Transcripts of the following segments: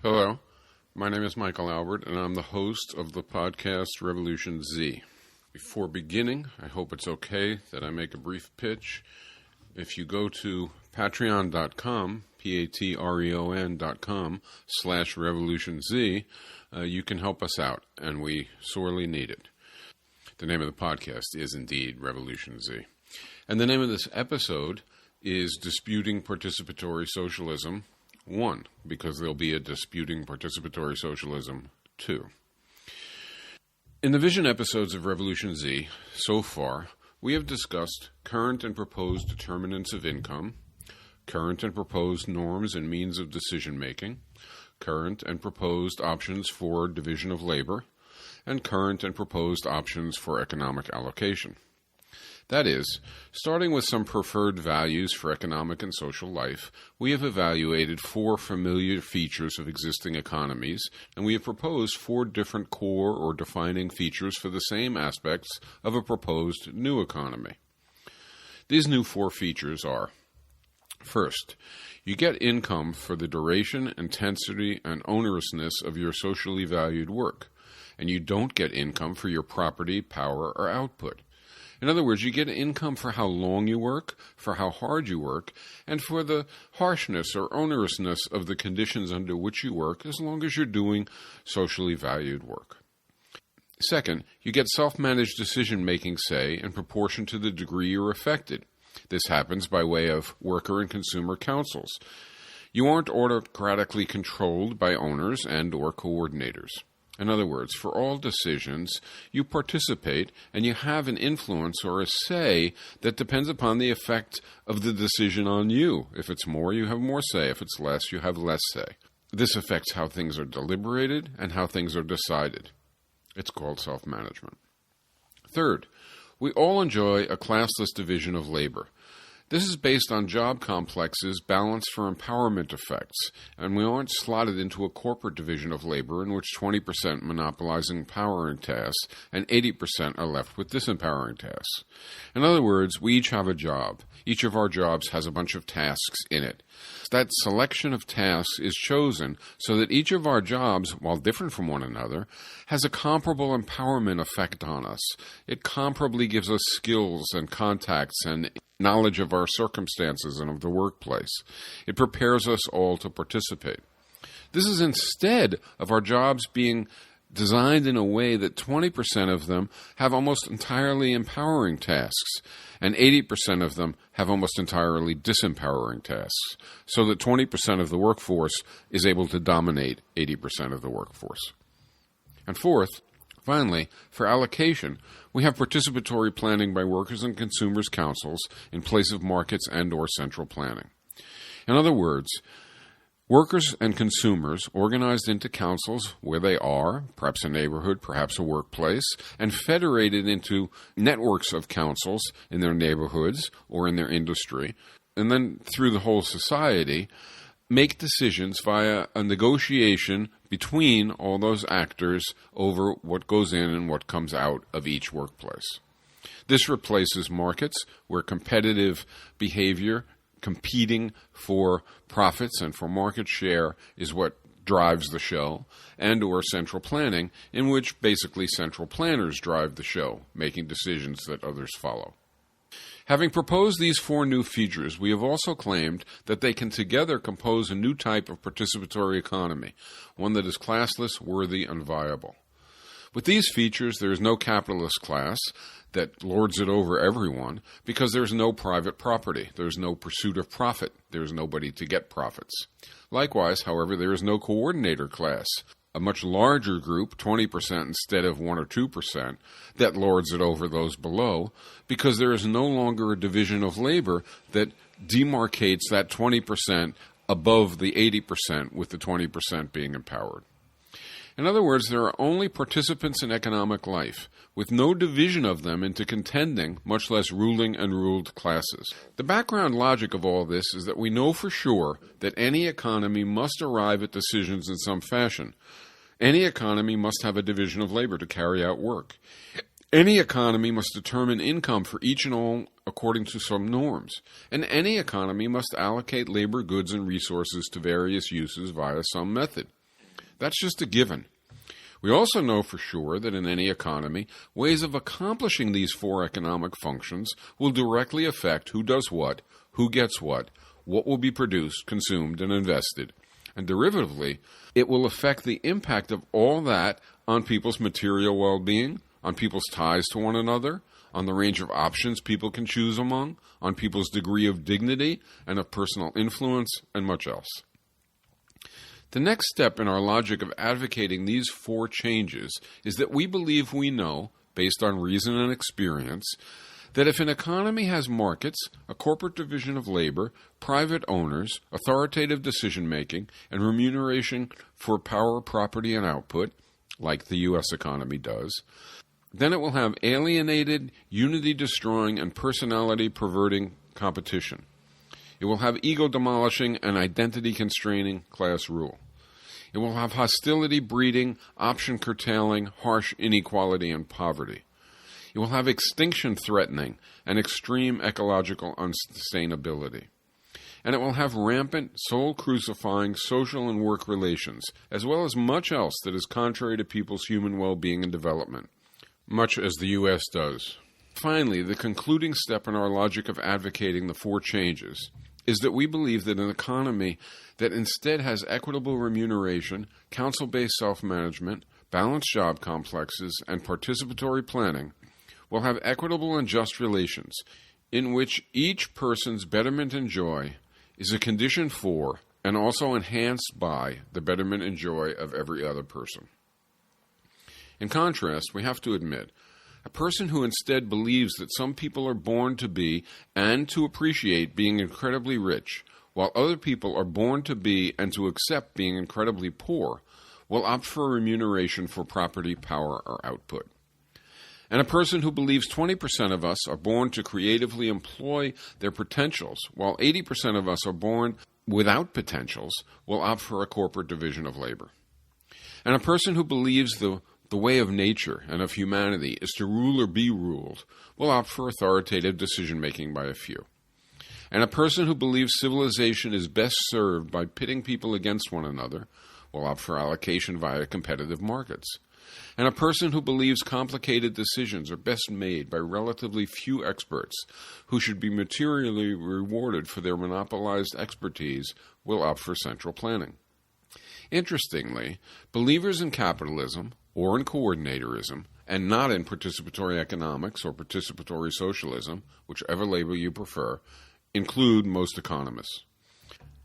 Hello, my name is Michael Albert, and I'm the host of the podcast RevolutionZ. Before beginning, I hope it's okay that I make a brief pitch. If you go to patreon.com, patreon.com/RevolutionZ, you can help us out, and we sorely need it. The name of the podcast is indeed RevolutionZ. And the name of this episode is Disputing Participatory Socialism 1, because there'll be a Disputing Participatory Socialism 2. In the Vision episodes of Revolution Z, so far, we have discussed current and proposed determinants of income, current and proposed norms and means of decision-making, current and proposed options for division of labor, and current and proposed options for economic allocation. That is, starting with some preferred values for economic and social life, we have evaluated 4 familiar features of existing economies, and we have proposed 4 different core or defining features for the same aspects of a proposed new economy. These new 4 features are: first, you get income for the duration, intensity, and onerousness of your socially valued work, and you don't get income for your property, power, or output. In other words, you get income for how long you work, for how hard you work, and for the harshness or onerousness of the conditions under which you work, as long as you're doing socially valued work. Second, you get self-managed decision-making, say, in proportion to the degree you're affected. This happens by way of worker and consumer councils. You aren't autocratically controlled by owners and or coordinators. In other words, for all decisions, you participate and you have an influence or a say that depends upon the effect of the decision on you. If it's more, you have more say. If it's less, you have less say. This affects how things are deliberated and how things are decided. It's called self-management. Third, we all enjoy a classless division of labor. This is based on job complexes balanced for empowerment effects, and we aren't slotted into a corporate division of labor in which 20% monopolize empowering tasks and 80% are left with disempowering tasks. In other words, we each have a job. Each of our jobs has a bunch of tasks in it. That selection of tasks is chosen so that each of our jobs, while different from one another, has a comparable empowerment effect on us. It comparably gives us skills and contacts and knowledge of our circumstances and of the workplace. It prepares us all to participate. This is instead of our jobs being designed in a way that 20% of them have almost entirely empowering tasks, and 80% of them have almost entirely disempowering tasks, so that 20% of the workforce is able to dominate 80% of the workforce. And fourth, finally, for allocation, we have participatory planning by workers and consumers' councils in place of markets and or central planning. In other words, workers and consumers organized into councils where they are, perhaps a neighborhood, perhaps a workplace, and federated into networks of councils in their neighborhoods or in their industry, and then through the whole society, make decisions via a negotiation between all those actors over what goes in and what comes out of each workplace. This replaces markets where competitive behavior, competing for profits and for market share, is what drives the show, and or central planning, in which basically central planners drive the show, making decisions that others follow. Having proposed these 4 new features, we have also claimed that they can together compose a new type of participatory economy, one that is classless, worthy, and viable. With these features, there is no capitalist class that lords it over everyone, because there is no private property. There is no pursuit of profit. There is nobody to get profits. Likewise, however, there is no coordinator class, a much larger group, 20% instead of 1 or 2%, that lords it over those below, because there is no longer a division of labor that demarcates that 20% above the 80%, with the 20% being empowered. In other words, there are only participants in economic life, with no division of them into contending, much less ruling and ruled classes. The background logic of all this is that we know for sure that any economy must arrive at decisions in some fashion. Any economy must have a division of labor to carry out work. Any economy must determine income for each and all according to some norms. And any economy must allocate labor, goods, and resources to various uses via some method. That's just a given. We also know for sure that in any economy, ways of accomplishing these four economic functions will directly affect who does what, who gets what will be produced, consumed, and invested. And derivatively, it will affect the impact of all that on people's material well-being, on people's ties to one another, on the range of options people can choose among, on people's degree of dignity and of personal influence, and much else. The next step in our logic of advocating these four changes is that we believe we know, based on reason and experience, that if an economy has markets, a corporate division of labor, private owners, authoritative decision-making, and remuneration for power, property, and output, like the U.S. economy does, then it will have alienated, unity-destroying, and personality-perverting competition. It will have ego-demolishing and identity-constraining class rule. It will have hostility-breeding, option-curtailing, harsh inequality and poverty. It will have extinction-threatening and extreme ecological unsustainability. And it will have rampant, soul-crucifying social and work relations, as well as much else that is contrary to people's human well-being and development, much as the U.S. does. Finally, the concluding step in our logic of advocating the four changes is that we believe that an economy that instead has equitable remuneration, council-based self-management, balanced job complexes, and participatory planning will have equitable and just relations in which each person's betterment and joy is a condition for and also enhanced by the betterment and joy of every other person. In contrast, we have to admit, a person who instead believes that some people are born to be and to appreciate being incredibly rich, while other people are born to be and to accept being incredibly poor, will opt for remuneration for property, power, or output. And a person who believes 20% of us are born to creatively employ their potentials, while 80% of us are born without potentials, will opt for a corporate division of labor. And a person who believes the way of nature and of humanity is to rule or be ruled will opt for authoritative decision-making by a few. And a person who believes civilization is best served by pitting people against one another will opt for allocation via competitive markets. And a person who believes complicated decisions are best made by relatively few experts who should be materially rewarded for their monopolized expertise will opt for central planning. Interestingly, believers in capitalism, or in coordinatorism, and not in participatory economics or participatory socialism, whichever label you prefer, include most economists.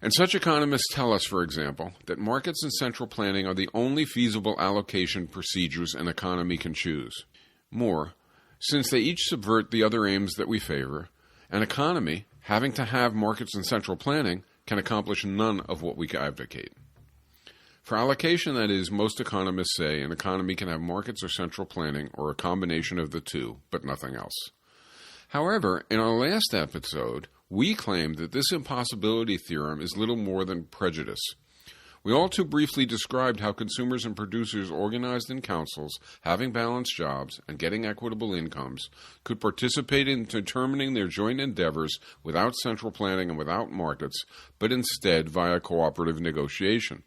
And such economists tell us, for example, that markets and central planning are the only feasible allocation procedures an economy can choose. More, since they each subvert the other aims that we favor, an economy, having to have markets and central planning, can accomplish none of what we advocate. For allocation, that is, most economists say an economy can have markets or central planning or a combination of the two, but nothing else. However, in our last episode, we claimed that this impossibility theorem is little more than prejudice. We all too briefly described how consumers and producers organized in councils, having balanced jobs, and getting equitable incomes, could participate in determining their joint endeavors without central planning and without markets, but instead via cooperative negotiation.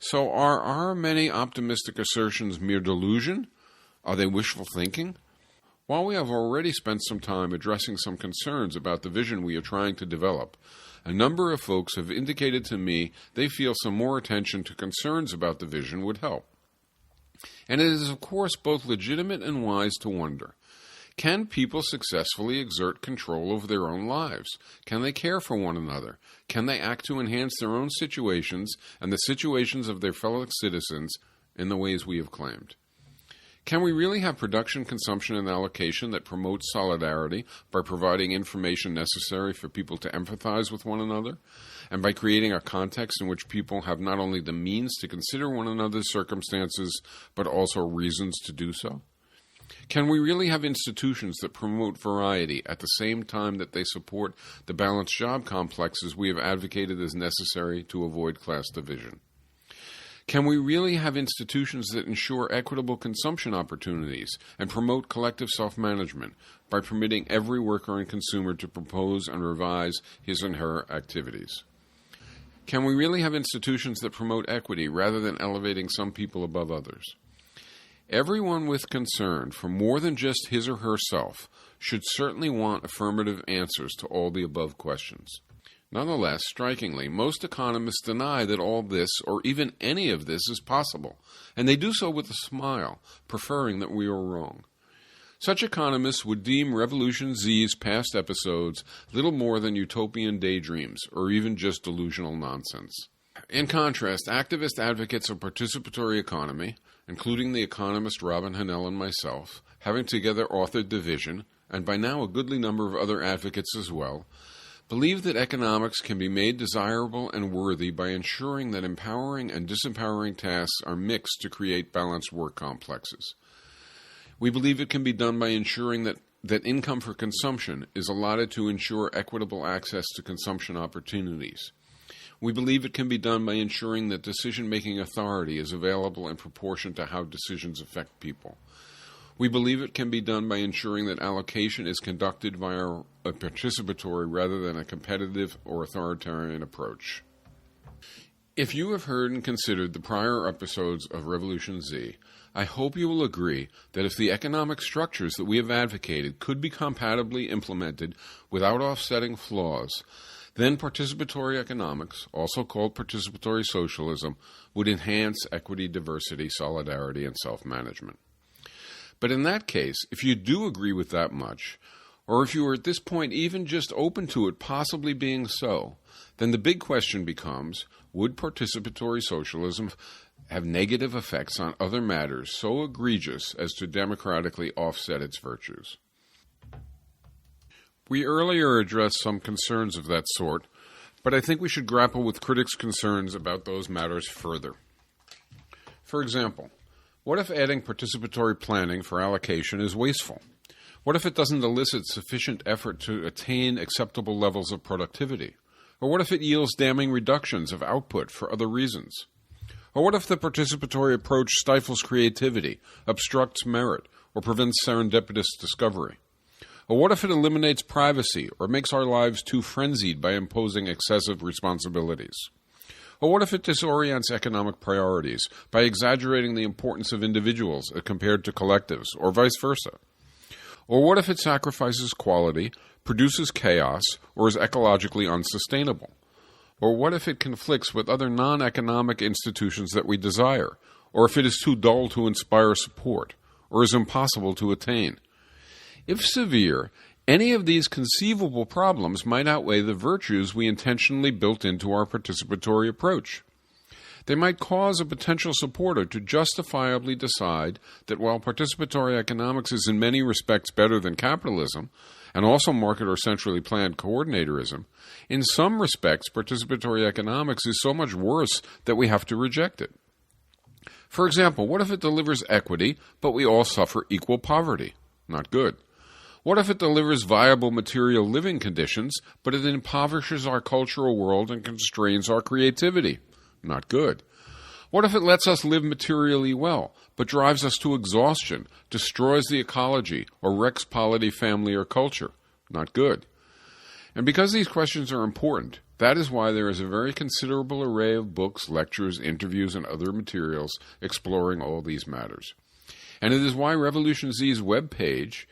So are our many optimistic assertions mere delusion? Are they wishful thinking? While we have already spent some time addressing some concerns about the vision we are trying to develop, a number of folks have indicated to me they feel some more attention to concerns about the vision would help. And it is, of course, both legitimate and wise to wonder, can people successfully exert control over their own lives? Can they care for one another? Can they act to enhance their own situations and the situations of their fellow citizens in the ways we have claimed? Can we really have production, consumption, and allocation that promotes solidarity by providing information necessary for people to empathize with one another, and by creating a context in which people have not only the means to consider one another's circumstances, but also reasons to do so? Can we really have institutions that promote variety at the same time that they support the balanced job complexes we have advocated as necessary to avoid class division? Can we really have institutions that ensure equitable consumption opportunities and promote collective self-management by permitting every worker and consumer to propose and revise his and her activities? Can we really have institutions that promote equity rather than elevating some people above others? Everyone with concern for more than just his or herself should certainly want affirmative answers to all the above questions. Nonetheless, strikingly, most economists deny that all this, or even any of this, is possible, and they do so with a smile, preferring that we are wrong. Such economists would deem RevolutionZ's past episodes little more than utopian daydreams, or even just delusional nonsense. In contrast, activist advocates of participatory economy, including the economist Robin Hanel and myself, having together authored The Vision, and by now a goodly number of other advocates as well, believe that economics can be made desirable and worthy by ensuring that empowering and disempowering tasks are mixed to create balanced work complexes. We believe it can be done by ensuring that income for consumption is allotted to ensure equitable access to consumption opportunities. We believe it can be done by ensuring that decision-making authority is available in proportion to how decisions affect people. We believe it can be done by ensuring that allocation is conducted via a participatory rather than a competitive or authoritarian approach. If you have heard and considered the prior episodes of RevolutionZ, I hope you will agree that if the economic structures that we have advocated could be compatibly implemented without offsetting flaws, then participatory economics, also called participatory socialism, would enhance equity, diversity, solidarity, and self-management. But in that case, if you do agree with that much, or if you are at this point even just open to it possibly being so, then the big question becomes, would participatory socialism have negative effects on other matters so egregious as to democratically offset its virtues? We earlier addressed some concerns of that sort, but I think we should grapple with critics' concerns about those matters further. For example, what if adding participatory planning for allocation is wasteful? What if it doesn't elicit sufficient effort to attain acceptable levels of productivity? Or what if it yields damning reductions of output for other reasons? Or what if the participatory approach stifles creativity, obstructs merit, or prevents serendipitous discovery? Or what if it eliminates privacy or makes our lives too frenzied by imposing excessive responsibilities? Or what if it disorients economic priorities by exaggerating the importance of individuals compared to collectives, or vice versa? Or what if it sacrifices quality, produces chaos, or is ecologically unsustainable? Or what if it conflicts with other non-economic institutions that we desire? Or if it is too dull to inspire support, or is impossible to attain? If severe, any of these conceivable problems might outweigh the virtues we intentionally built into our participatory approach. They might cause a potential supporter to justifiably decide that while participatory economics is in many respects better than capitalism, and also market or centrally planned coordinatorism, in some respects participatory economics is so much worse that we have to reject it. For example, what if it delivers equity, but we all suffer equal poverty? Not good. What if it delivers viable material living conditions, but it impoverishes our cultural world and constrains our creativity? Not good. What if it lets us live materially well, but drives us to exhaustion, destroys the ecology, or wrecks polity, family, or culture? Not good. And because these questions are important, that is why there is a very considerable array of books, lectures, interviews, and other materials exploring all these matters. And it is why RevolutionZ's webpage,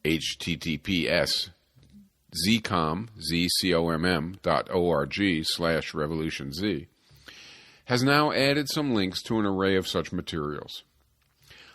https://zcomm.org/RevolutionZ, has now added some links to an array of such materials.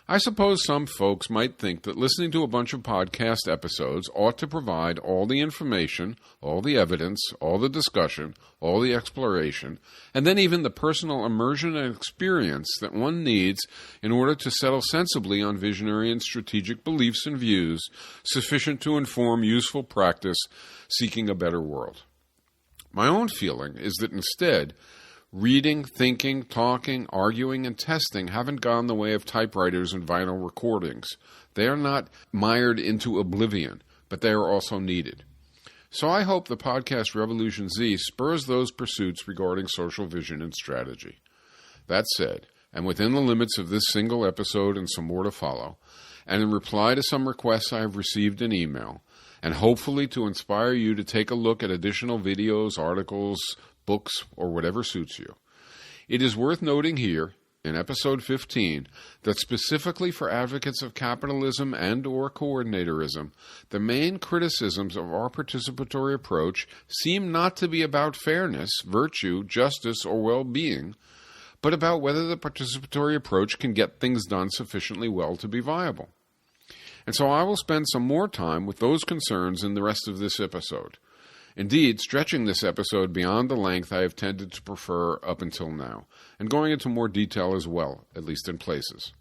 I suppose some folks might think that listening to a bunch of podcast episodes ought to provide all the information, all the evidence, all the discussion, all the exploration, and then even the personal immersion and experience that one needs in order to settle sensibly on visionary and strategic beliefs and views sufficient to inform useful practice seeking a better world. My own feeling is that instead, reading, thinking, talking, arguing, and testing haven't gone the way of typewriters and vinyl recordings. They are not mired into oblivion, but they are also needed. So I hope the podcast RevolutionZ spurs those pursuits regarding social vision and strategy. That said, and within the limits of this single episode and some more to follow, and in reply to some requests I have received in email, and hopefully to inspire you to take a look at additional videos, articles, books, or whatever suits you. It is worth noting here, in episode 15, that specifically for advocates of capitalism and or coordinatorism, the main criticisms of our participatory approach seem not to be about fairness, virtue, justice, or well-being, but about whether the participatory approach can get things done sufficiently well to be viable. And so I will spend some more time with those concerns in the rest of this episode. Indeed, stretching this episode beyond the length I have tended to prefer up until now, and going into more detail as well, at least in places.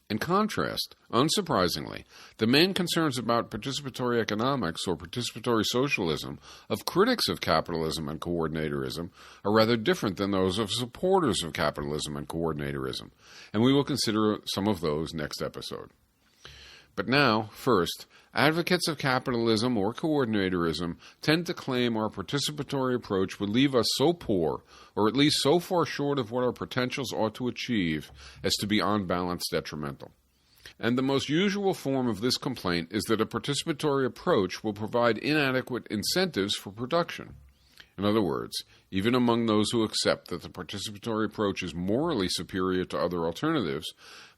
In contrast, unsurprisingly, the main concerns about participatory economics or participatory socialism of critics of capitalism and coordinatorism are rather different than those of supporters of capitalism and coordinatorism, and we will consider some of those next episode. But now, first, advocates of capitalism or coordinatorism tend to claim our participatory approach would leave us so poor, or at least so far short of what our potentials ought to achieve, as to be on balance detrimental. And the most usual form of this complaint is that a participatory approach will provide inadequate incentives for production. In other words, even among those who accept that the participatory approach is morally superior to other alternatives,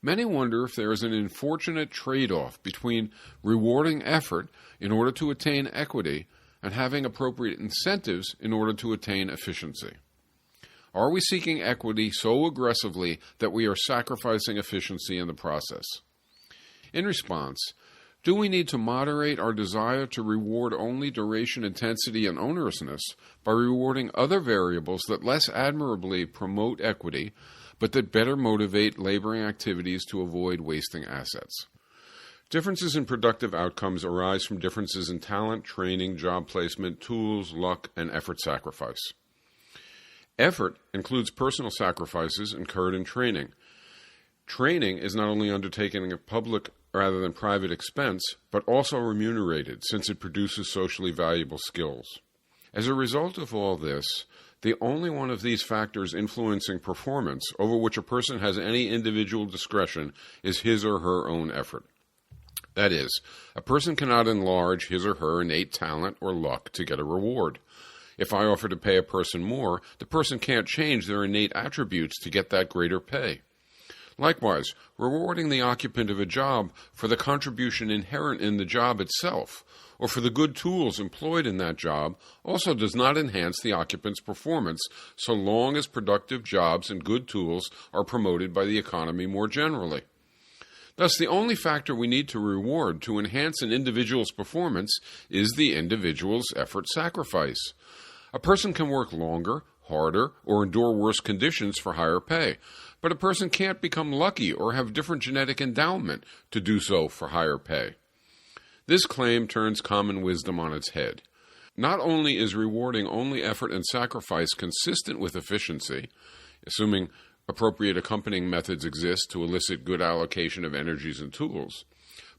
many wonder if there is an unfortunate trade-off between rewarding effort in order to attain equity and having appropriate incentives in order to attain efficiency. Are we seeking equity so aggressively that we are sacrificing efficiency in the process? In response, do we need to moderate our desire to reward only duration, intensity, and onerousness by rewarding other variables that less admirably promote equity, but that better motivate laboring activities to avoid wasting assets? Differences in productive outcomes arise from differences in talent, training, job placement, tools, luck, and effort sacrifice. Effort includes personal sacrifices incurred in training. Training is not only undertaken at public rather than private expense, but also remunerated since it produces socially valuable skills. As a result of all this, the only one of these factors influencing performance over which a person has any individual discretion is his or her own effort. That is, a person cannot enlarge his or her innate talent or luck to get a reward. If I offer to pay a person more, the person can't change their innate attributes to get that greater pay. Likewise, rewarding the occupant of a job for the contribution inherent in the job itself, or for the good tools employed in that job, also does not enhance the occupant's performance so long as productive jobs and good tools are promoted by the economy more generally. Thus, the only factor we need to reward to enhance an individual's performance is the individual's effort sacrifice. A person can work longer, harder, or endure worse conditions for higher pay, but a person can't become lucky or have different genetic endowment to do so for higher pay. This claim turns common wisdom on its head. Not only is rewarding only effort and sacrifice consistent with efficiency, assuming appropriate accompanying methods exist to elicit good allocation of energies and tools,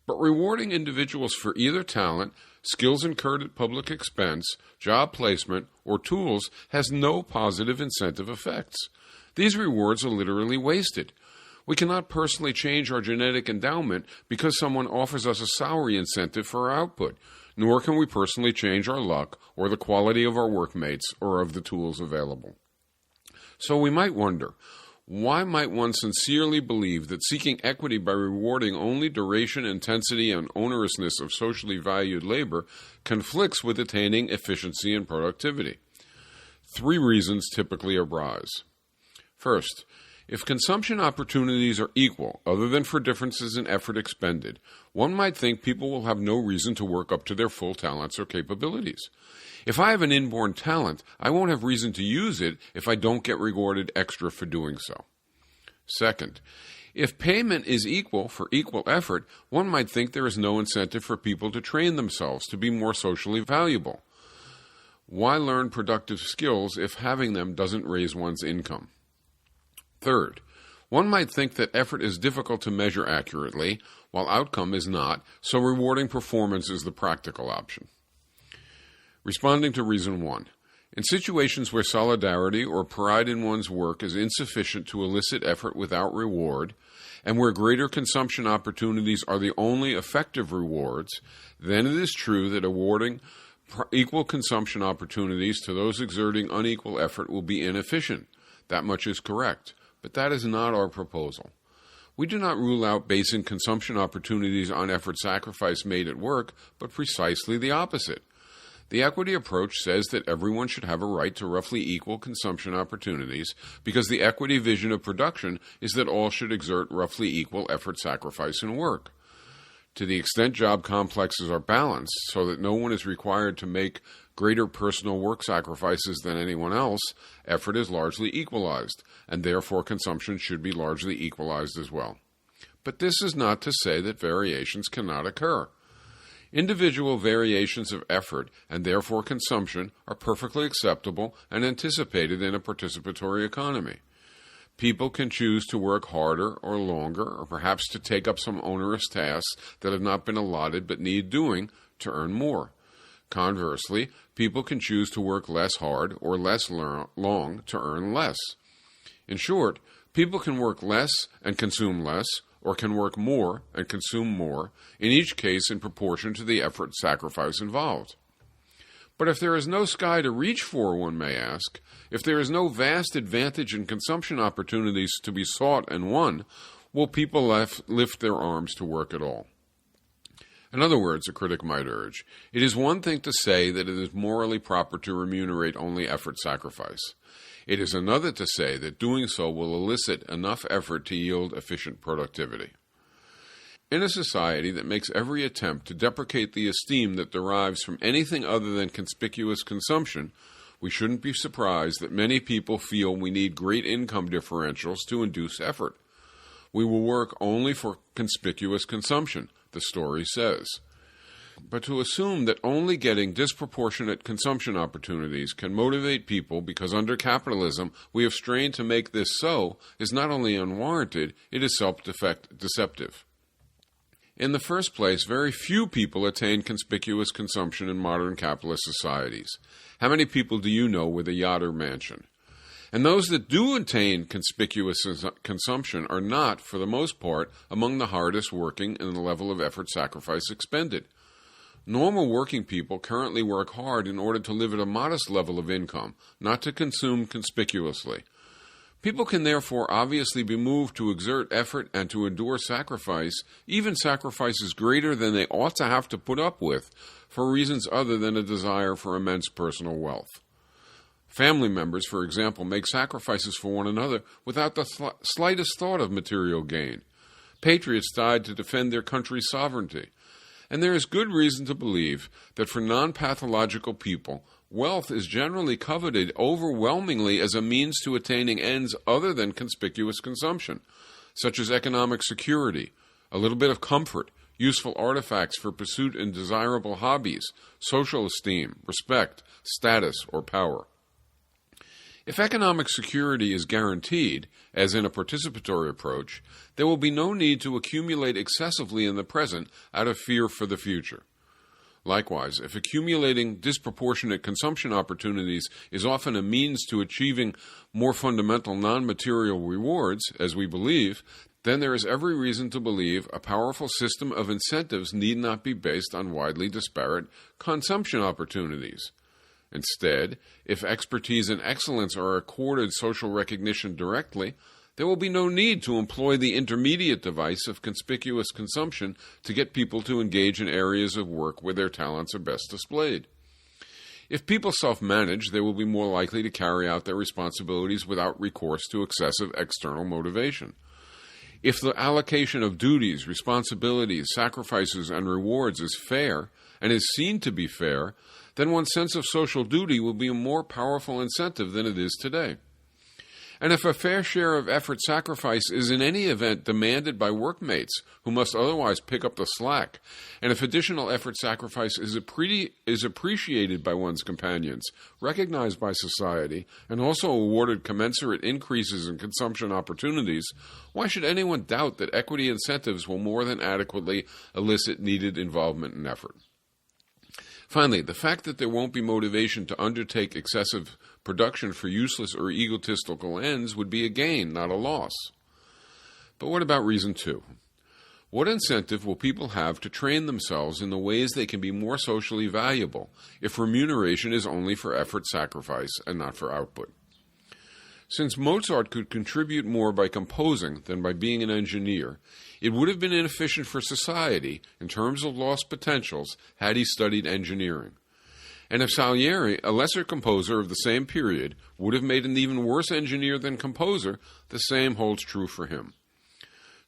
but rewarding individuals for either talent, skills incurred at public expense, job placement, or tools has no positive incentive effects. These rewards are literally wasted. We cannot personally change our genetic endowment because someone offers us a salary incentive for our output, nor can we personally change our luck or the quality of our workmates or of the tools available. So we might wonder, why might one sincerely believe that seeking equity by rewarding only duration, intensity, and onerousness of socially valued labor conflicts with attaining efficiency and productivity? 3 reasons typically arise. First, if consumption opportunities are equal, other than for differences in effort expended, one might think people will have no reason to work up to their full talents or capabilities. If I have an inborn talent, I won't have reason to use it if I don't get rewarded extra for doing so. Second, if payment is equal for equal effort, one might think there is no incentive for people to train themselves to be more socially valuable. Why learn productive skills if having them doesn't raise one's income? Third, one might think that effort is difficult to measure accurately, while outcome is not, so rewarding performance is the practical option. Responding to reason 1, in situations where solidarity or pride in one's work is insufficient to elicit effort without reward, and where greater consumption opportunities are the only effective rewards, then it is true that awarding Equal consumption opportunities to those exerting unequal effort will be inefficient. That much is correct, but that is not our proposal. We do not rule out basing consumption opportunities on effort sacrifice made at work, but precisely the opposite. The equity approach says that everyone should have a right to roughly equal consumption opportunities because the equity vision of production is that all should exert roughly equal effort sacrifice and work. To the extent job complexes are balanced so that no one is required to make greater personal work sacrifices than anyone else, effort is largely equalized, and therefore consumption should be largely equalized as well. But this is not to say that variations cannot occur. Individual variations of effort and therefore consumption are perfectly acceptable and anticipated in a participatory economy. People can choose to work harder or longer, or perhaps to take up some onerous tasks that have not been allotted but need doing to earn more. Conversely, people can choose to work less hard or less long to earn less. In short, people can work less and consume less, or can work more and consume more, in each case in proportion to the effort sacrifice involved. But if there is no sky to reach for, one may ask, if there is no vast advantage in consumption opportunities to be sought and won, will people lift their arms to work at all? In other words, a critic might urge, it is one thing to say that it is morally proper to remunerate only effort sacrifice. It is another to say that doing so will elicit enough effort to yield efficient productivity. In a society that makes every attempt to deprecate the esteem that derives from anything other than conspicuous consumption, we shouldn't be surprised that many people feel we need great income differentials to induce effort. We will work only for conspicuous consumption, the story says. But to assume that only getting disproportionate consumption opportunities can motivate people because under capitalism we have strained to make this so is not only unwarranted, it is self-deceptive. In the first place, very few people attain conspicuous consumption in modern capitalist societies. How many people do you know with a yacht or mansion? And those that do attain conspicuous consumption are not, for the most part, among the hardest working in the level of effort sacrifice expended. Normal working people currently work hard in order to live at a modest level of income, not to consume conspicuously. People can therefore obviously be moved to exert effort and to endure sacrifice, even sacrifices greater than they ought to have to put up with, for reasons other than a desire for immense personal wealth. Family members, for example, make sacrifices for one another without the slightest thought of material gain. Patriots died to defend their country's sovereignty. And there is good reason to believe that for non-pathological people, wealth is generally coveted overwhelmingly as a means to attaining ends other than conspicuous consumption, such as economic security, a little bit of comfort, useful artifacts for pursuit in desirable hobbies, social esteem, respect, status, or power. If economic security is guaranteed, as in a participatory approach, there will be no need to accumulate excessively in the present out of fear for the future. Likewise, if accumulating disproportionate consumption opportunities is often a means to achieving more fundamental non-material rewards, as we believe, then there is every reason to believe a powerful system of incentives need not be based on widely disparate consumption opportunities. Instead, if expertise and excellence are accorded social recognition directly, there will be no need to employ the intermediate device of conspicuous consumption to get people to engage in areas of work where their talents are best displayed. If people self-manage, they will be more likely to carry out their responsibilities without recourse to excessive external motivation. If the allocation of duties, responsibilities, sacrifices, and rewards is fair, and is seen to be fair, then one's sense of social duty will be a more powerful incentive than it is today. And if a fair share of effort sacrifice is in any event demanded by workmates who must otherwise pick up the slack, and if additional effort sacrifice is appreciated by one's companions, recognized by society, and also awarded commensurate increases in consumption opportunities, why should anyone doubt that equity incentives will more than adequately elicit needed involvement and effort? Finally, the fact that there won't be motivation to undertake excessive production for useless or egotistical ends would be a gain, not a loss. But what about reason 2? What incentive will people have to train themselves in the ways they can be more socially valuable if remuneration is only for effort sacrifice and not for output? Since Mozart could contribute more by composing than by being an engineer, it would have been inefficient for society in terms of lost potentials had he studied engineering. And if Salieri, a lesser composer of the same period, would have made an even worse engineer than composer, the same holds true for him.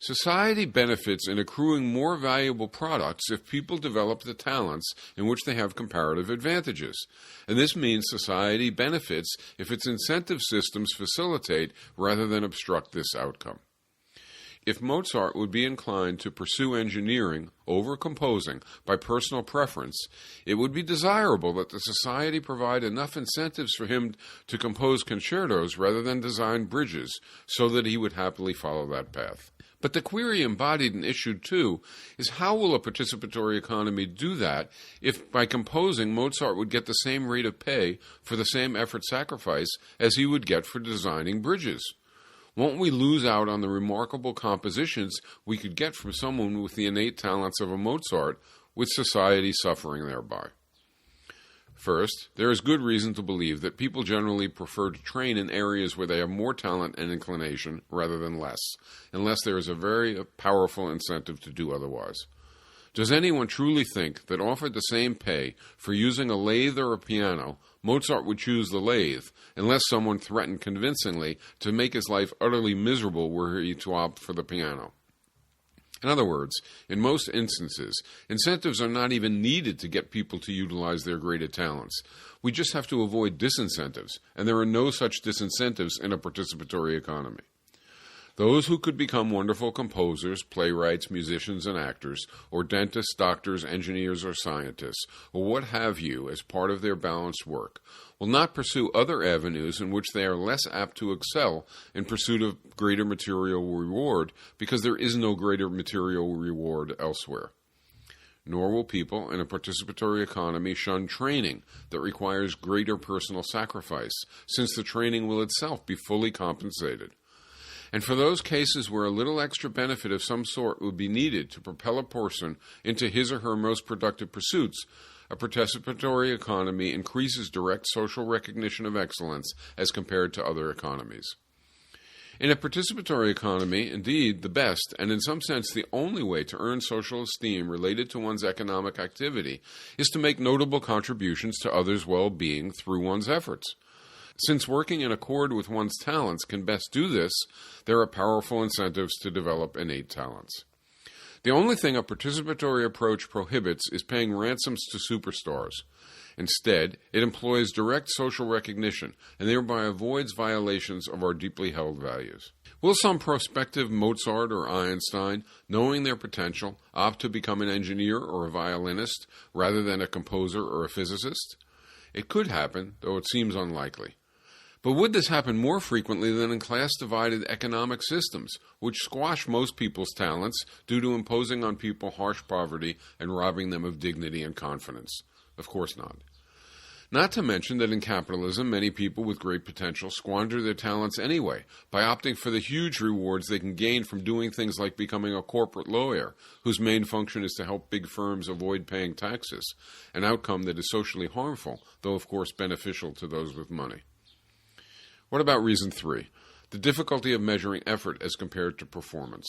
Society benefits in accruing more valuable products if people develop the talents in which they have comparative advantages. And this means society benefits if its incentive systems facilitate rather than obstruct this outcome. If Mozart would be inclined to pursue engineering over composing by personal preference, it would be desirable that the society provide enough incentives for him to compose concertos rather than design bridges, so that he would happily follow that path. But the query embodied in Issue 2 is how will a participatory economy do that if by composing Mozart would get the same rate of pay for the same effort sacrifice as he would get for designing bridges? Won't we lose out on the remarkable compositions we could get from someone with the innate talents of a Mozart, with society suffering thereby? First, there is good reason to believe that people generally prefer to train in areas where they have more talent and inclination rather than less, unless there is a very powerful incentive to do otherwise. Does anyone truly think that offered the same pay for using a lathe or a piano, Mozart would choose the lathe, unless someone threatened convincingly to make his life utterly miserable were he to opt for the piano? In other words, in most instances, incentives are not even needed to get people to utilize their greater talents. We just have to avoid disincentives, and there are no such disincentives in a participatory economy. Those who could become wonderful composers, playwrights, musicians, and actors, or dentists, doctors, engineers, or scientists, or what have you as part of their balanced work, will not pursue other avenues in which they are less apt to excel in pursuit of greater material reward, because there is no greater material reward elsewhere. Nor will people in a participatory economy shun training that requires greater personal sacrifice, since the training will itself be fully compensated. And for those cases where a little extra benefit of some sort would be needed to propel a person into his or her most productive pursuits, a participatory economy increases direct social recognition of excellence as compared to other economies. In a participatory economy, indeed, the best, and in some sense the only way to earn social esteem related to one's economic activity is to make notable contributions to others' well-being through one's efforts. Since working in accord with one's talents can best do this, there are powerful incentives to develop innate talents. The only thing a participatory approach prohibits is paying ransoms to superstars. Instead, it employs direct social recognition and thereby avoids violations of our deeply held values. Will some prospective Mozart or Einstein, knowing their potential, opt to become an engineer or a violinist rather than a composer or a physicist? It could happen, though it seems unlikely. But would this happen more frequently than in class-divided economic systems, which squash most people's talents due to imposing on people harsh poverty and robbing them of dignity and confidence? Of course not. Not to mention that in capitalism, many people with great potential squander their talents anyway by opting for the huge rewards they can gain from doing things like becoming a corporate lawyer, whose main function is to help big firms avoid paying taxes, an outcome that is socially harmful, though of course beneficial to those with money. What about reason 3? The difficulty of measuring effort as compared to performance.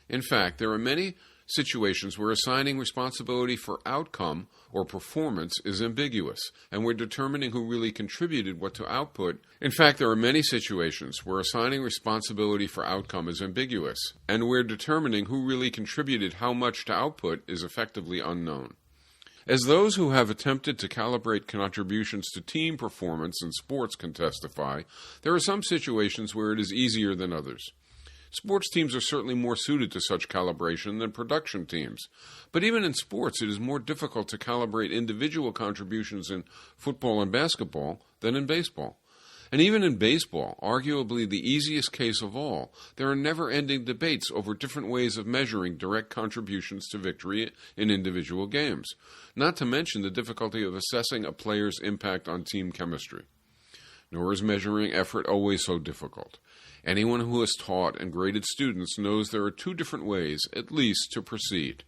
In fact, there are many situations where assigning responsibility for outcome or performance is ambiguous, and where determining who really contributed what to output. In fact, there are many situations where assigning responsibility for outcome is ambiguous, and where determining who really contributed how much to output is effectively unknown. As those who have attempted to calibrate contributions to team performance in sports can testify, there are some situations where it is easier than others. Sports teams are certainly more suited to such calibration than production teams. But even in sports, it is more difficult to calibrate individual contributions in football and basketball than in baseball. And even in baseball, arguably the easiest case of all, there are never-ending debates over different ways of measuring direct contributions to victory in individual games, not to mention the difficulty of assessing a player's impact on team chemistry. Nor is measuring effort always so difficult. Anyone who has taught and graded students knows there are two different ways, at least, to proceed.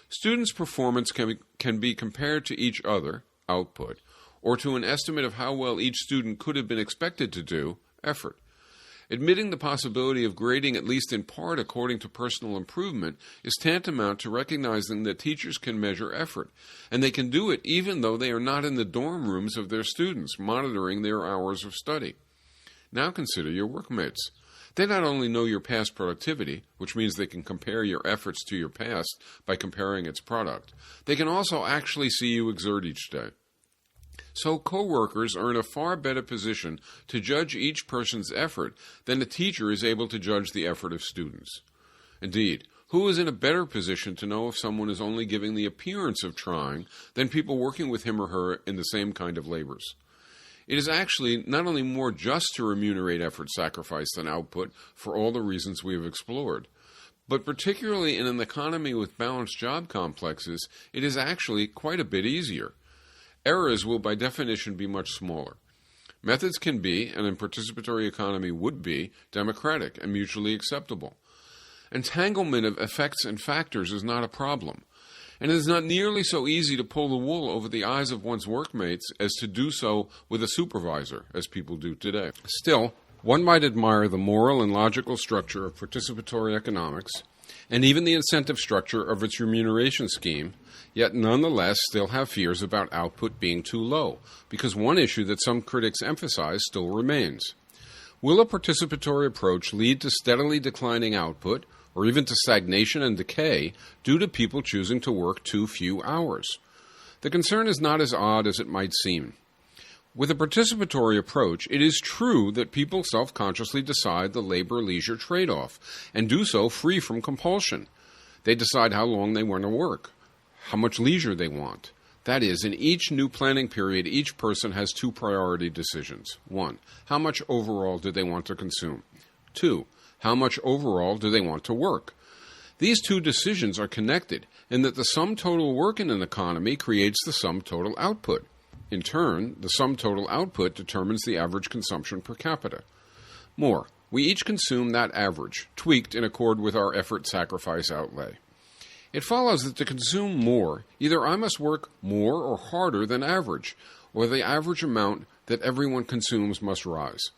Students' performance can be compared to each other, output, or to an estimate of how well each student could have been expected to do, effort. Admitting the possibility of grading at least in part according to personal improvement is tantamount to recognizing that teachers can measure effort, and they can do it even though they are not in the dorm rooms of their students, monitoring their hours of study. Now consider your workmates. They not only know your past productivity, which means they can compare your efforts to your past by comparing its product, they can also actually see you exert each day. So co-workers are in a far better position to judge each person's effort than a teacher is able to judge the effort of students. Indeed, who is in a better position to know if someone is only giving the appearance of trying than people working with him or her in the same kind of labors? It is actually not only more just to remunerate effort sacrificed than output for all the reasons we have explored, but particularly in an economy with balanced job complexes, it is actually quite a bit easier. Errors will by definition be much smaller. Methods can be, and in participatory economy would be, democratic and mutually acceptable. Entanglement of effects and factors is not a problem, and it is not nearly so easy to pull the wool over the eyes of one's workmates as to do so with a supervisor, as people do today. Still, one might admire the moral and logical structure of participatory economics, and even the incentive structure of its remuneration scheme, yet nonetheless still have fears about output being too low, because one issue that some critics emphasize still remains. Will a participatory approach lead to steadily declining output, or even to stagnation and decay, due to people choosing to work too few hours? The concern is not as odd as it might seem. With a participatory approach, it is true that people self-consciously decide the labor-leisure trade-off, and do so free from compulsion. They decide how long they want to work, how much leisure they want. That is, in each new planning period, each person has two priority decisions. 1. How much overall do they want to consume? 2. How much overall do they want to work? These two decisions are connected in that the sum total work in an economy creates the sum total output. In turn, the sum total output determines the average consumption per capita. More, we each consume that average, tweaked in accord with our effort-sacrifice outlay. It follows that to consume more, either I must work more or harder than average, or the average amount that everyone consumes must rise.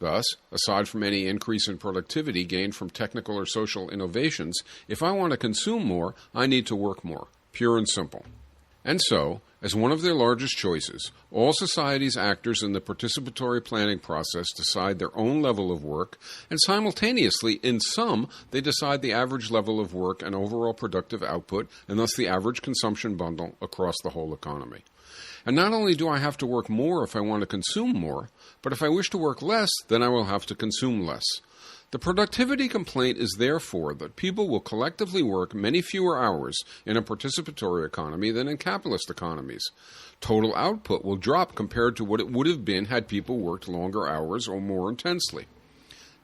Thus, aside from any increase in productivity gained from technical or social innovations, if I want to consume more, I need to work more, pure and simple. And so, as one of their largest choices, all society's actors in the participatory planning process decide their own level of work, and simultaneously, in sum, they decide the average level of work and overall productive output, and thus the average consumption bundle across the whole economy. And not only do I have to work more if I want to consume more, but if I wish to work less, then I will have to consume less. The productivity complaint is therefore that people will collectively work many fewer hours in a participatory economy than in capitalist economies. Total output will drop compared to what it would have been had people worked longer hours or more intensely.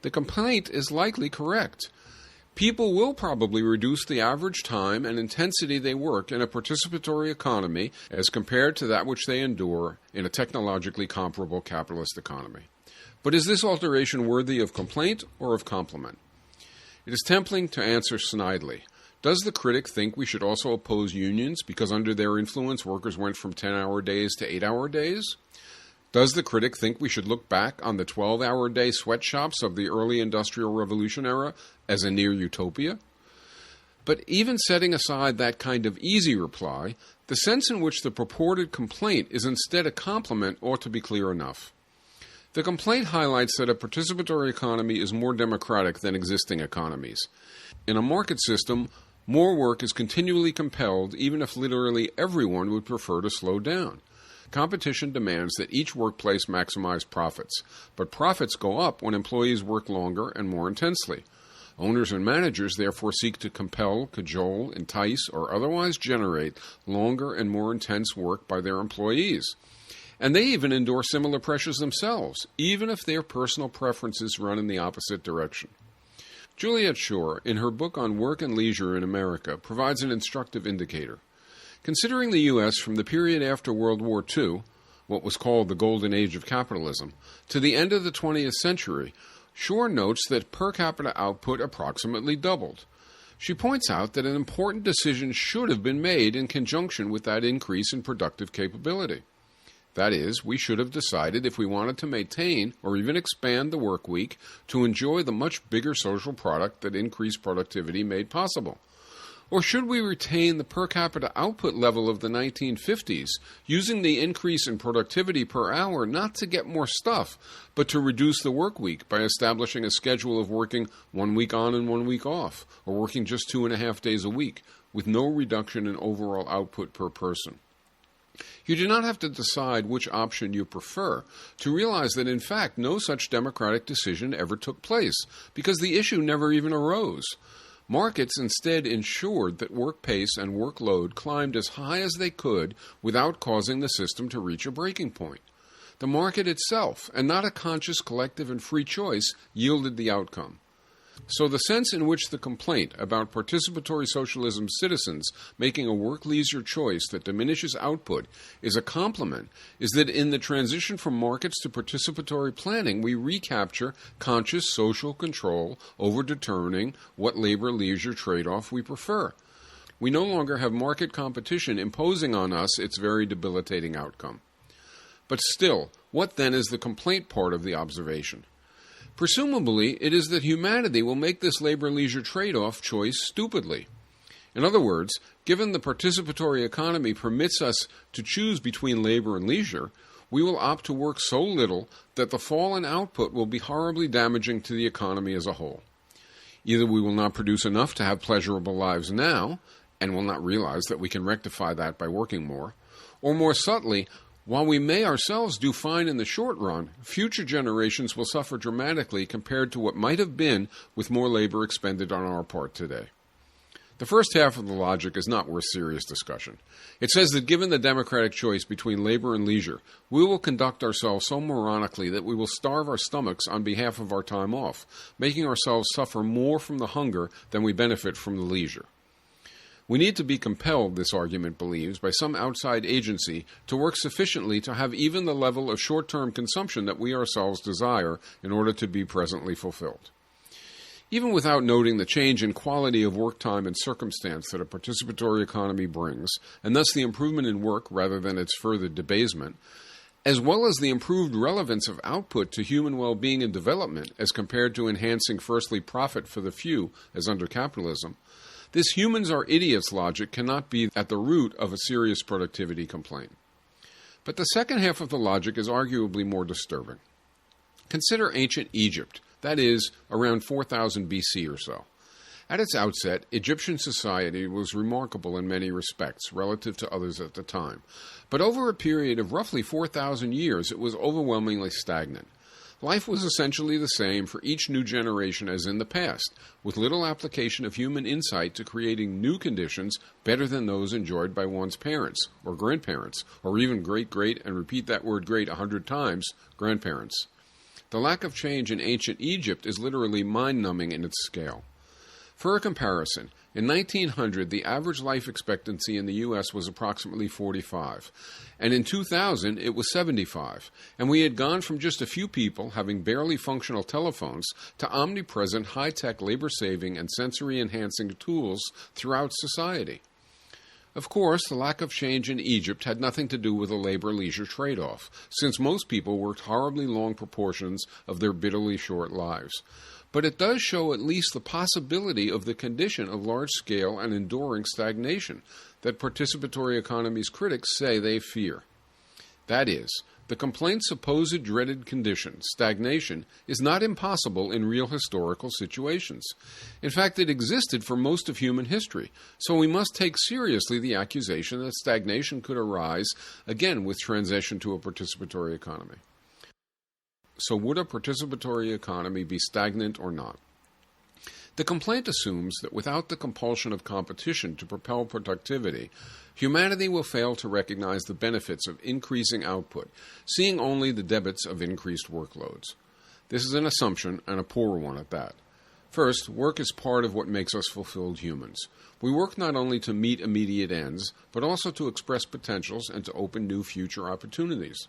The complaint is likely correct. People will probably reduce the average time and intensity they work in a participatory economy as compared to that which they endure in a technologically comparable capitalist economy. But is this alteration worthy of complaint or of compliment? It is tempting to answer snidely. Does the critic think we should also oppose unions because under their influence workers went from 10-hour days to 8-hour days? Does the critic think we should look back on the 12-hour day sweatshops of the early Industrial Revolution era as a near utopia? But even setting aside that kind of easy reply, the sense in which the purported complaint is instead a compliment ought to be clear enough. The complaint highlights that a participatory economy is more democratic than existing economies. In a market system, more work is continually compelled even if literally everyone would prefer to slow down. Competition demands that each workplace maximize profits, but profits go up when employees work longer and more intensely. Owners and managers therefore seek to compel, cajole, entice, or otherwise generate longer and more intense work by their employees. And they even endure similar pressures themselves, even if their personal preferences run in the opposite direction. Juliet Schor, in her book on work and leisure in America, provides an instructive indicator. Considering the U.S. from the period after World War II, what was called the Golden Age of capitalism, to the end of the 20th century, Shore notes that per capita output approximately doubled. She points out that an important decision should have been made in conjunction with that increase in productive capability. That is, we should have decided if we wanted to maintain or even expand the work week to enjoy the much bigger social product that increased productivity made possible. Or should we retain the per capita output level of the 1950s, using the increase in productivity per hour not to get more stuff, but to reduce the work week by establishing a schedule of working 1 week on and 1 week off, or working just 2.5 days a week, with no reduction in overall output per person? You do not have to decide which option you prefer to realize that in fact no such democratic decision ever took place, because the issue never even arose. Markets instead ensured that work pace and workload climbed as high as they could without causing the system to reach a breaking point. The market itself, and not a conscious collective and free choice, yielded the outcome. So the sense in which the complaint about participatory socialism citizens making a work-leisure choice that diminishes output is a compliment is that in the transition from markets to participatory planning, we recapture conscious social control over determining what labor-leisure trade-off we prefer. We no longer have market competition imposing on us its very debilitating outcome. But still, what then is the complaint part of the observation? Presumably, it is that humanity will make this labor-leisure trade-off choice stupidly. In other words, given the participatory economy permits us to choose between labor and leisure, we will opt to work so little that the fall in output will be horribly damaging to the economy as a whole. Either we will not produce enough to have pleasurable lives now, and will not realize that we can rectify that by working more, or more subtly, while we may ourselves do fine in the short run, future generations will suffer dramatically compared to what might have been with more labor expended on our part today. The first half of the logic is not worth serious discussion. It says that given the democratic choice between labor and leisure, we will conduct ourselves so moronically that we will starve our stomachs on behalf of our time off, making ourselves suffer more from the hunger than we benefit from the leisure. We need to be compelled, this argument believes, by some outside agency to work sufficiently to have even the level of short-term consumption that we ourselves desire in order to be presently fulfilled. Even without noting the change in quality of work time and circumstance that a participatory economy brings, and thus the improvement in work rather than its further debasement, as well as the improved relevance of output to human well-being and development as compared to enhancing firstly profit for the few as under capitalism, this humans are idiots logic cannot be at the root of a serious productivity complaint. But the second half of the logic is arguably more disturbing. Consider ancient Egypt, that is, around 4000 BC or so. At its outset, Egyptian society was remarkable in many respects relative to others at the time, but over a period of roughly 4,000 years it was overwhelmingly stagnant. Life was essentially the same for each new generation as in the past, with little application of human insight to creating new conditions better than those enjoyed by one's parents, or grandparents, or even great-great, and repeat that word great 100 times, grandparents. The lack of change in ancient Egypt is literally mind-numbing in its scale. For a comparison, in 1900, the average life expectancy in the U.S. was approximately 45, and in 2000, it was 75, and we had gone from just a few people having barely functional telephones to omnipresent high-tech labor-saving and sensory-enhancing tools throughout society. Of course, the lack of change in Egypt had nothing to do with a labor-leisure trade-off, since most people worked horribly long proportions of their bitterly short lives. But it does show at least the possibility of the condition of large-scale and enduring stagnation that participatory economies critics say they fear. That is, the complaint's supposed dreaded condition, stagnation, is not impossible in real historical situations. In fact, it existed for most of human history, so we must take seriously the accusation that stagnation could arise again with transition to a participatory economy. So would a participatory economy be stagnant or not? The complaint assumes that without the compulsion of competition to propel productivity, humanity will fail to recognize the benefits of increasing output, seeing only the debits of increased workloads. This is an assumption, and a poor one at that. First, work is part of what makes us fulfilled humans. We work not only to meet immediate ends, but also to express potentials and to open new future opportunities.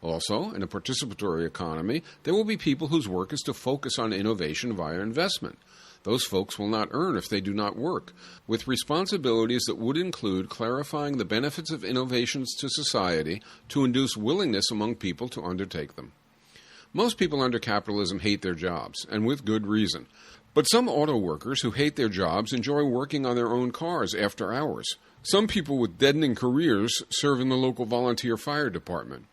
Also, in a participatory economy, there will be people whose work is to focus on innovation via investment. Those folks will not earn if they do not work, with responsibilities that would include clarifying the benefits of innovations to society to induce willingness among people to undertake them. Most people under capitalism hate their jobs, and with good reason. But some auto workers who hate their jobs enjoy working on their own cars after hours. Some people with deadening careers serve in the local volunteer fire department.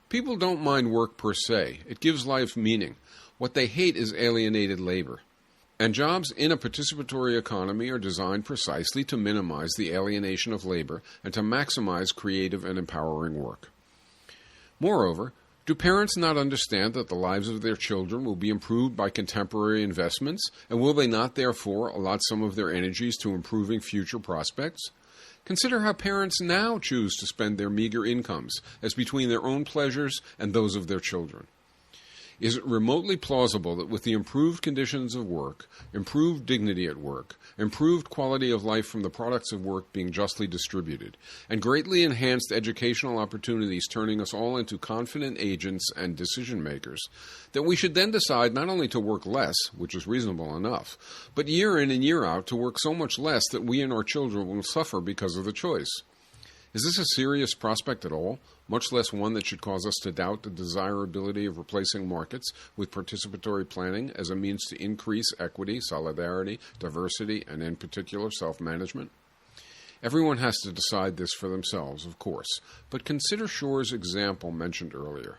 People don't mind work per se. It gives life meaning. What they hate is alienated labor. And jobs in a participatory economy are designed precisely to minimize the alienation of labor and to maximize creative and empowering work. Moreover, do parents not understand that the lives of their children will be improved by contemporary investments, and will they not therefore allot some of their energies to improving future prospects? Consider how parents now choose to spend their meager incomes as between their own pleasures and those of their children. Is it remotely plausible that with the improved conditions of work, improved dignity at work, improved quality of life from the products of work being justly distributed, and greatly enhanced educational opportunities turning us all into confident agents and decision-makers, that we should then decide not only to work less, which is reasonable enough, but year in and year out to work so much less that we and our children will suffer because of the choice? Is this a serious prospect at all, much less one that should cause us to doubt the desirability of replacing markets with participatory planning as a means to increase equity, solidarity, diversity, and in particular self-management? Everyone has to decide this for themselves, of course, but consider Shor's example mentioned earlier.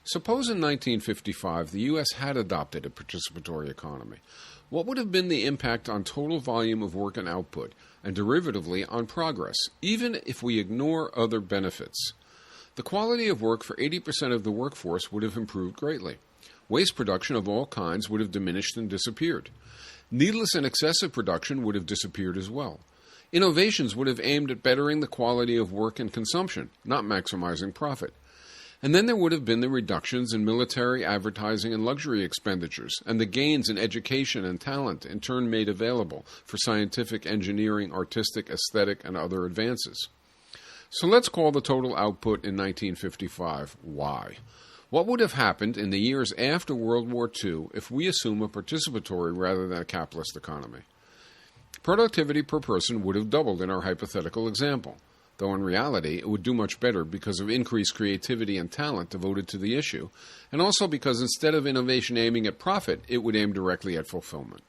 Suppose in 1955 the U.S. had adopted a participatory economy. What would have been the impact on total volume of work and output, and derivatively on progress, even if we ignore other benefits? The quality of work for 80% of the workforce would have improved greatly. Waste production of all kinds would have diminished and disappeared. Needless and excessive production would have disappeared as well. Innovations would have aimed at bettering the quality of work and consumption, not maximizing profit. And then there would have been the reductions in military, advertising, and luxury expenditures, and the gains in education and talent in turn made available for scientific, engineering, artistic, aesthetic, and other advances. So let's call the total output in 1955 Y. What would have happened in the years after World War II if we assume a participatory rather than a capitalist economy? Productivity per person would have doubled in our hypothetical example, though in reality it would do much better because of increased creativity and talent devoted to the issue, and also because instead of innovation aiming at profit, it would aim directly at fulfillment.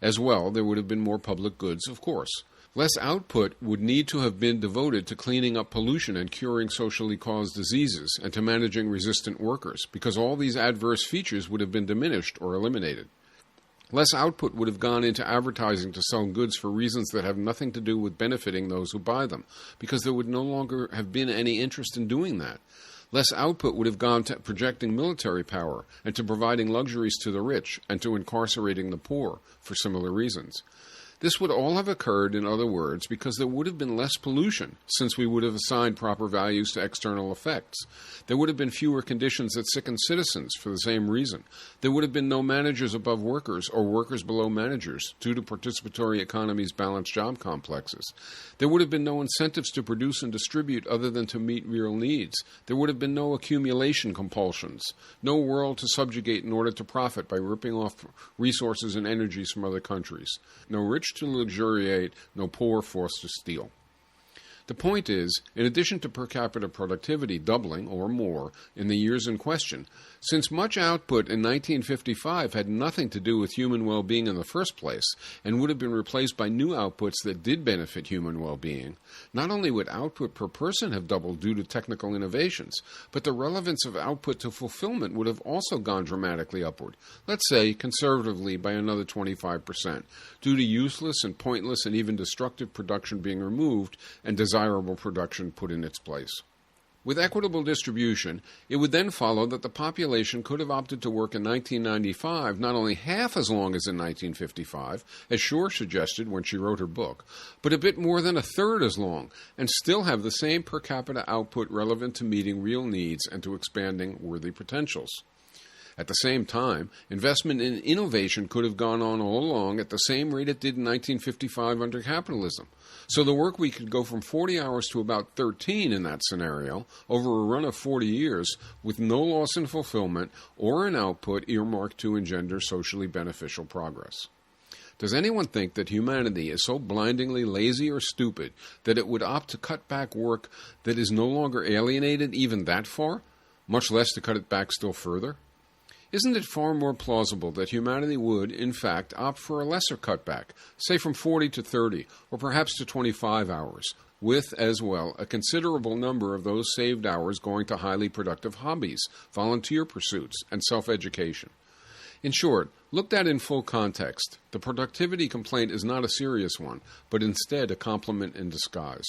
As well, there would have been more public goods, of course. Less output would need to have been devoted to cleaning up pollution and curing socially caused diseases and to managing resistant workers, because all these adverse features would have been diminished or eliminated. Less output would have gone into advertising to sell goods for reasons that have nothing to do with benefiting those who buy them, because there would no longer have been any interest in doing that. Less output would have gone to projecting military power and to providing luxuries to the rich and to incarcerating the poor for similar reasons. This would all have occurred, in other words, because there would have been less pollution, since we would have assigned proper values to external effects. There would have been fewer conditions that sicken citizens for the same reason. There would have been no managers above workers or workers below managers due to participatory economies' balanced job complexes. There would have been no incentives to produce and distribute other than to meet real needs. There would have been no accumulation compulsions, no world to subjugate in order to profit by ripping off resources and energies from other countries, no rich to luxuriate, no poor forced to steal. The point is, in addition to per capita productivity doubling or more in the years in question, since much output in 1955 had nothing to do with human well-being in the first place and would have been replaced by new outputs that did benefit human well-being, not only would output per person have doubled due to technical innovations, but the relevance of output to fulfillment would have also gone dramatically upward, let's say conservatively by another 25%, due to useless and pointless and even destructive production being removed and desirable production put in its place. With equitable distribution, it would then follow that the population could have opted to work in 1995 not only half as long as in 1955, as Shor suggested when she wrote her book, but a bit more than a third as long, and still have the same per capita output relevant to meeting real needs and to expanding worthy potentials. At the same time, investment in innovation could have gone on all along at the same rate it did in 1955 under capitalism. So the work week could go from 40 hours to about 13 in that scenario over a run of 40 years with no loss in fulfillment or an output earmarked to engender socially beneficial progress. Does anyone think that humanity is so blindingly lazy or stupid that it would opt to cut back work that is no longer alienated even that far, much less to cut it back still further? Isn't it far more plausible that humanity would, in fact, opt for a lesser cutback, say from 40 to 30, or perhaps to 25 hours, with, as well, a considerable number of those saved hours going to highly productive hobbies, volunteer pursuits, and self-education? In short, looked at in full context, the productivity complaint is not a serious one, but instead a compliment in disguise.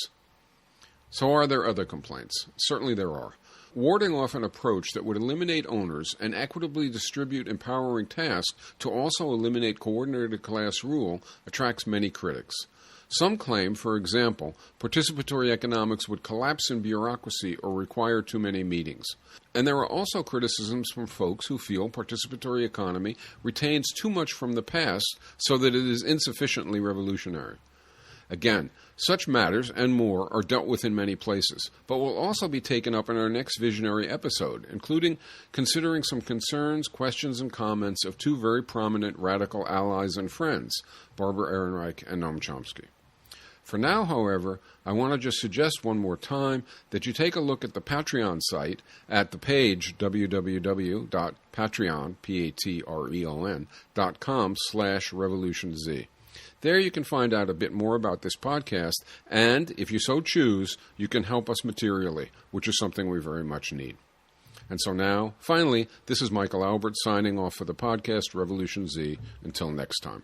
So are there other complaints? Certainly there are. Warding off an approach that would eliminate owners and equitably distribute empowering tasks to also eliminate coordinated class rule attracts many critics. Some claim, for example, participatory economics would collapse in bureaucracy or require too many meetings. And there are also criticisms from folks who feel participatory economy retains too much from the past so that it is insufficiently revolutionary. Again, such matters and more are dealt with in many places, but will also be taken up in our next visionary episode, including considering some concerns, questions, and comments of two very prominent radical allies and friends, Barbara Ehrenreich and Noam Chomsky. For now, however, I want to just suggest one more time that you take a look at the Patreon site at the page www.patreon.com/RevolutionZ. There you can find out a bit more about this podcast, and if you so choose, you can help us materially, which is something we very much need. And so now, finally, this is Michael Albert signing off for the podcast Revolution Z. Until next time.